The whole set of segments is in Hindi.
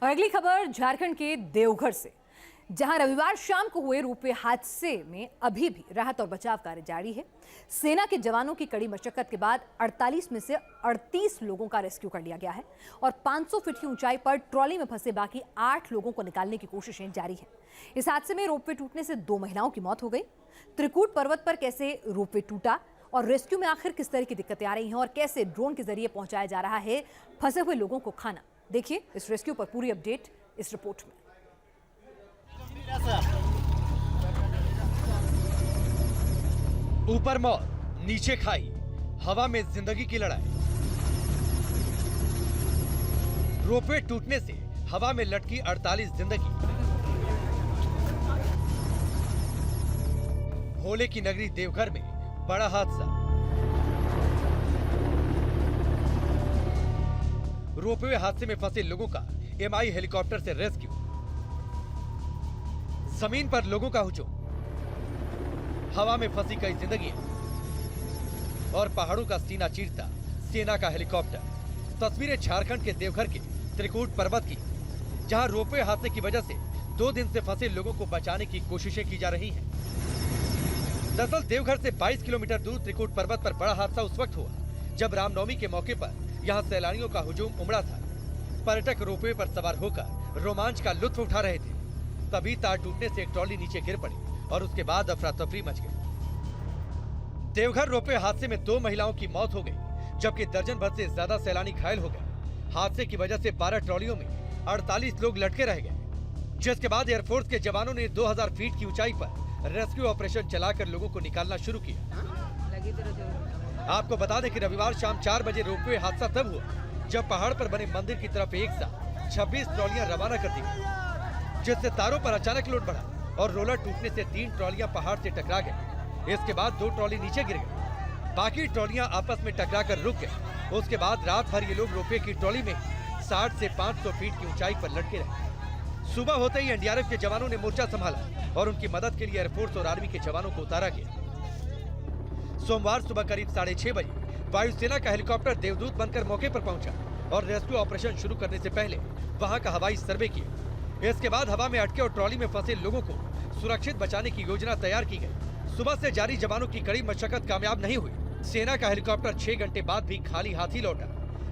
और अगली खबर झारखंड के देवघर से, जहां रविवार शाम को हुए रोपवे हादसे में अभी भी राहत और बचाव कार्य जारी है। सेना के जवानों की कड़ी मशक्कत के बाद 48 में से 38 लोगों का रेस्क्यू कर लिया गया है और 500 फीट की ऊंचाई पर ट्रॉली में फंसे बाकी 8 लोगों को निकालने की कोशिशें जारी हैं। इस हादसे में रोपवे टूटने से 2 महिलाओं की मौत हो गई। त्रिकूट पर्वत पर कैसे रोपवे टूटा और रेस्क्यू में आखिर किस तरह की दिक्कतें आ रही हैं और कैसे ड्रोन के जरिए पहुंचाया जा रहा है फंसे हुए लोगों को खाना, देखिए इस रेस्क्यू पर पूरी अपडेट इस रिपोर्ट में। ऊपर मौत, नीचे खाई, हवा में जिंदगी की लड़ाई। रोपवे टूटने से हवा में लटकी 48 जिंदगी। भोले की नगरी देवघर में बड़ा हादसा। रोपवे हादसे में फंसे लोगों का एमआई हेलीकॉप्टर से रेस्क्यू। जमीन पर लोगों का हुजूम, हवा में फंसी कई जिंदगियां और पहाड़ों का सीना चीरता सेना का हेलीकॉप्टर। तस्वीरें झारखंड के देवघर के त्रिकूट पर्वत की, जहां रोपवे हादसे की वजह से 2 दिन से फंसे लोगों को बचाने की कोशिशें की जा रही हैं। दरअसल देवघर से 22 किलोमीटर दूर त्रिकूट पर्वत पर बड़ा हादसा उस वक्त हुआ जब रामनवमी के मौके पर यहां सैलानियों का हुजूम उमड़ा था। पर्यटक रोपवे पर सवार होकर रोमांच का लुत्फ उठा रहे थे। तभी तार टूटने से एक ट्रॉली नीचे गिर पड़ी और उसके बाद अफरा तफरी मच गई। देवघर रोपवे हादसे में 2 महिलाओं की मौत हो गई, जबकि दर्जन भर से ज्यादा सैलानी घायल हो गए। हादसे की वजह से 12 ट्रॉलियों में 48 लोग लटके रह गए, जिसके बाद एयरफोर्स के जवानों ने 2000 फीट की ऊंचाई पर रेस्क्यू ऑपरेशन चलाकर लोगों को निकालना शुरू किया। आपको बता दें कि रविवार शाम 4 बजे रोपवे हादसा तब हुआ जब पहाड़ पर बने मंदिर की तरफ एक साथ 26 ट्रॉलियां रवाना कर दी गई, जिससे तारों पर अचानक लोड बढ़ा और रोलर टूटने से 3 ट्रॉलियां पहाड़ से टकरा गई। इसके बाद 2 ट्रॉली नीचे गिर गई, बाकी ट्रॉलियां आपस में टकराकर रुक गई। उसके बाद रात भर ये लोग रोपवे की ट्रॉली में 60 से 500 फीट की ऊंचाई पर लटके रहे। सुबह होते ही एनडीआरएफ के जवानों ने मोर्चा संभाला और उनकी मदद के लिए एयरफोर्स और आर्मी के जवानों को उतारा गया। सोमवार सुबह करीब 6:30 बजे वायुसेना का हेलीकॉप्टर देवदूत बनकर मौके पर पहुंचा और रेस्क्यू ऑपरेशन शुरू करने से पहले वहां का हवाई सर्वे किया। इसके बाद हवा में अटके और ट्रॉली में फंसे लोगों को सुरक्षित बचाने की योजना तैयार की गई। सुबह से जारी जवानों की कड़ी मशक्कत कामयाब नहीं हुई। सेना का हेलीकॉप्टर 6 घंटे बाद भी खाली हाथ ही लौटा,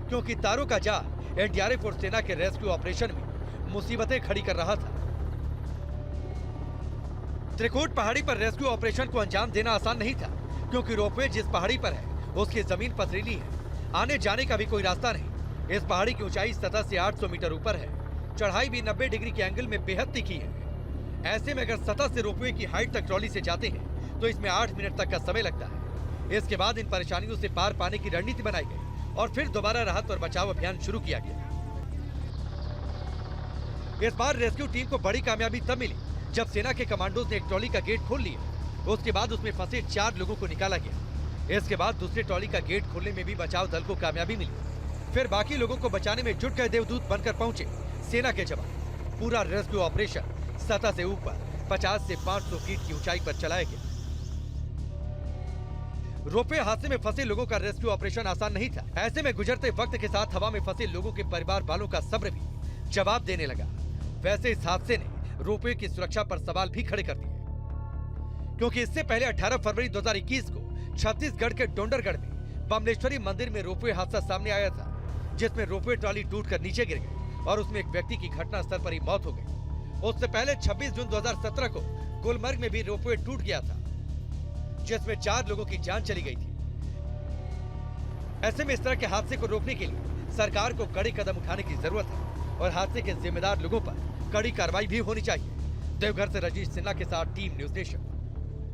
क्योंकि तारों का जाल एनडीआरएफ और सेना के रेस्क्यू ऑपरेशन में मुसीबतें खड़ी कर रहा था। त्रिकूट पहाड़ी पर रेस्क्यू ऑपरेशन को अंजाम देना आसान नहीं था, क्योंकि रोपवे जिस पहाड़ी पर है उसकी जमीन पथरीली है, आने जाने का भी कोई रास्ता नहीं। इस पहाड़ी की ऊंचाई सतह से 800 मीटर ऊपर है, चढ़ाई भी 90 डिग्री के एंगल में बेहद तीखी है। ऐसे में अगर सतह से रोपवे की हाइट तक ट्रॉली से जाते हैं तो इसमें 8 मिनट तक का समय लगता है। इसके बाद इन परेशानियों से पार पाने की रणनीति बनाई गई और फिर दोबारा राहत और बचाव अभियान शुरू किया गया। इस बार रेस्क्यू टीम को बड़ी कामयाबी तब मिली जब सेना के कमांडोज ने एक ट्रॉली का गेट खोल लिया। उसके बाद उसमें फंसे 4 लोगों को निकाला गया। इसके बाद दूसरे ट्रॉली का गेट खोलने में भी बचाव दल को कामयाबी मिली। फिर बाकी लोगों को बचाने में जुट गए देवदूत बनकर पहुंचे सेना के जवान। पूरा रेस्क्यू ऑपरेशन सतह से ऊपर 50 से 500 फीट की ऊंचाई पर चलाया गया। रोपवे हादसे में फंसे लोगों का रेस्क्यू ऑपरेशन आसान नहीं था। ऐसे में गुजरते वक्त के साथ हवा में फंसे लोगों के परिवार वालों का सब्र भी जवाब देने लगा। वैसे इस हादसे ने रोपवे की सुरक्षा पर सवाल भी खड़े कर दिए, क्योंकि इससे पहले 18 फरवरी 2021 को छत्तीसगढ़ के डोंडरगढ़ में बमलेश्वरी मंदिर में रोपवे हादसा सामने आया था, जिसमें रोपवे ट्रॉली टूटकर नीचे गिर गई और उसमें एक व्यक्ति की घटनास्थल पर ही मौत हो गई। उससे पहले 26 जून 2017 को गुलमर्ग में भी रोपवे टूट गया था, जिसमें 4 लोगों की जान चली गई थी। ऐसे में इस तरह के हादसे को रोकने के लिए सरकार को कड़े कदम उठाने की जरूरत है और हादसे के जिम्मेदार लोगों पर कड़ी कार्रवाई भी होनी चाहिए। देवघर से रजीश सिन्हा के साथ टीम न्यूज नेशन।